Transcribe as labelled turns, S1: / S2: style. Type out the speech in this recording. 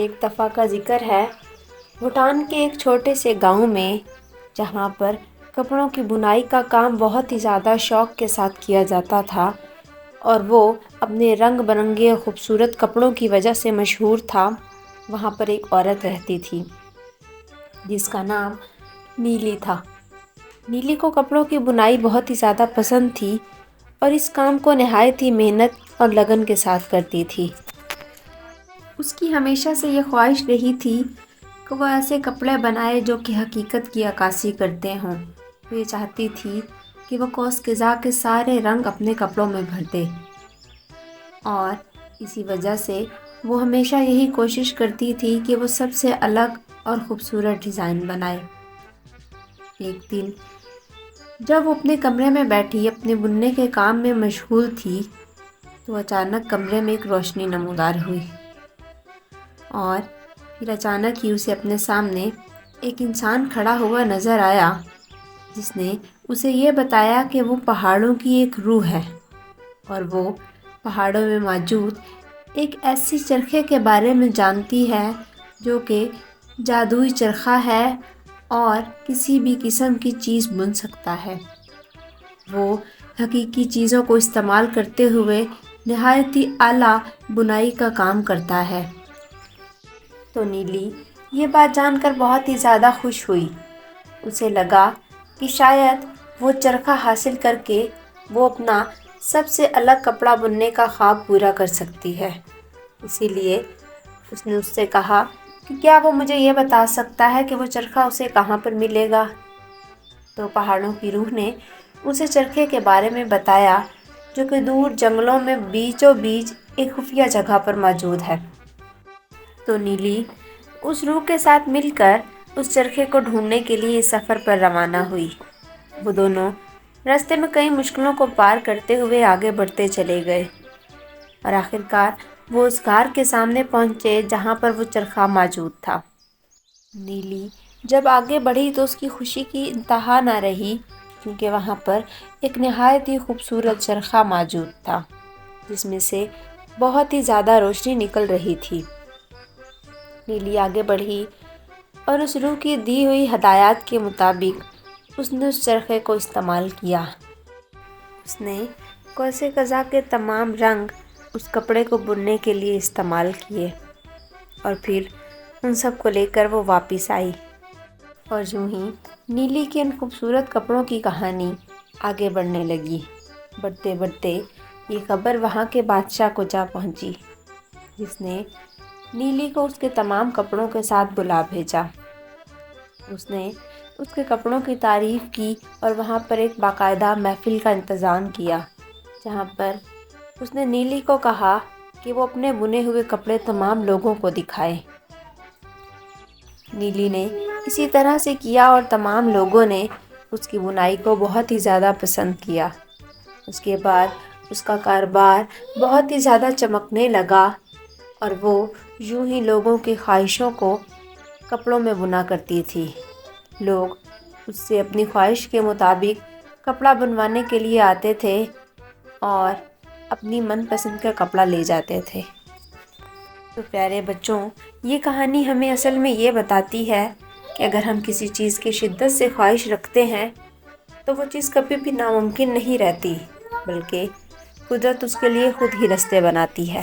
S1: ایک دفعہ کا ذکر ہے بھوٹان کے ایک چھوٹے سے گاؤں میں، جہاں پر کپڑوں کی بنائی کا کام بہت ہی زیادہ شوق کے ساتھ کیا جاتا تھا اور وہ اپنے رنگ برنگے خوبصورت کپڑوں کی وجہ سے مشہور تھا۔ وہاں پر ایک عورت رہتی تھی جس کا نام نیلی تھا۔ نیلی کو کپڑوں کی بنائی بہت ہی زیادہ پسند تھی اور اس کام کو نہایت ہی محنت اور لگن کے ساتھ کرتی تھی۔ اس کی ہمیشہ سے یہ خواہش رہی تھی کہ وہ ایسے کپڑے بنائے جو کہ حقیقت کی عکاسی کرتے ہوں۔ وہ یہ چاہتی تھی کہ وہ قوس قزح کے سارے رنگ اپنے کپڑوں میں بھر دے اور اسی وجہ سے وہ ہمیشہ یہی کوشش کرتی تھی کہ وہ سب سے الگ اور خوبصورت ڈیزائن بنائے۔ ایک دن جب وہ اپنے کمرے میں بیٹھی اپنے بننے کے کام میں مشغول تھی تو اچانک کمرے میں ایک روشنی نمودار ہوئی اور پھر اچانک ہی اسے اپنے سامنے ایک انسان کھڑا ہوا نظر آیا جس نے اسے یہ بتایا کہ وہ پہاڑوں کی ایک روح ہے اور وہ پہاڑوں میں موجود ایک ایسی چرخے کے بارے میں جانتی ہے جو کہ جادوئی چرخہ ہے اور کسی بھی قسم کی چیز بن سکتا ہے۔ وہ حقیقی چیزوں کو استعمال کرتے ہوئے نہایت ہی اعلیٰ بنائی کا کام کرتا ہے۔ تو نیلی یہ بات جان کر بہت ہی زیادہ خوش ہوئی۔ اسے لگا کہ شاید وہ چرخہ حاصل کر کے وہ اپنا سب سے الگ کپڑا بننے کا خواب پورا کر سکتی ہے۔ اسی لیے اس نے اس سے کہا کہ کیا وہ مجھے یہ بتا سکتا ہے کہ وہ چرخہ اسے کہاں پر ملے گا؟ تو پہاڑوں کی روح نے اسے چرخے کے بارے میں بتایا جو کہ دور جنگلوں میں بیچوں بیچ ایک خفیہ جگہ پر موجود ہے۔ تو نیلی اس روح کے ساتھ مل کر اس چرخے کو ڈھونڈنے کے لیے اس سفر پر روانہ ہوئی۔ وہ دونوں راستے میں کئی مشکلوں کو پار کرتے ہوئے آگے بڑھتے چلے گئے اور آخرکار وہ اس غار کے سامنے پہنچے جہاں پر وہ چرخہ موجود تھا۔ نیلی جب آگے بڑھی تو اس کی خوشی کی انتہا نہ رہی کیونکہ وہاں پر ایک نہایت ہی خوبصورت چرخہ موجود تھا جس میں سے بہت ہی زیادہ روشنی نکل رہی تھی۔ نیلی آگے بڑھی اور اس روح کی دی ہوئی ہدایات کے مطابق اس نے اس چرخے کو استعمال کیا۔ اس نے قوس قزح کے تمام رنگ اس کپڑے کو بننے کے لیے استعمال کیے اور پھر ان سب کو لے کر وہ واپس آئی اور یوں ہی نیلی کے ان خوبصورت کپڑوں کی کہانی آگے بڑھنے لگی۔ بڑھتے بڑھتے یہ خبر وہاں کے بادشاہ کو جا پہنچی جس نے نیلی کو اس کے تمام کپڑوں کے ساتھ بلا بھیجا۔ اس نے اس کے کپڑوں کی تعریف کی اور وہاں پر ایک باقاعدہ محفل کا انتظام کیا جہاں پر اس نے نیلی کو کہا کہ وہ اپنے بنے ہوئے کپڑے تمام لوگوں کو دکھائے۔ نیلی نے اسی طرح سے کیا اور تمام لوگوں نے اس کی بنائی کو بہت ہی زیادہ پسند کیا۔ اس کے بعد اس کا کاروبار بہت ہی زیادہ چمکنے لگا اور وہ یوں ہی لوگوں کی خواہشوں کو کپڑوں میں بنا کرتی تھی۔ لوگ اس سے اپنی خواہش کے مطابق کپڑا بنوانے کے لیے آتے تھے اور اپنی من پسند کا کپڑا لے جاتے تھے۔ تو پیارے بچوں، یہ کہانی ہمیں اصل میں یہ بتاتی ہے کہ اگر ہم کسی چیز کی شدت سے خواہش رکھتے ہیں تو وہ چیز کبھی بھی ناممکن نہیں رہتی، بلکہ قدرت اس کے لیے خود ہی راستے بناتی ہے۔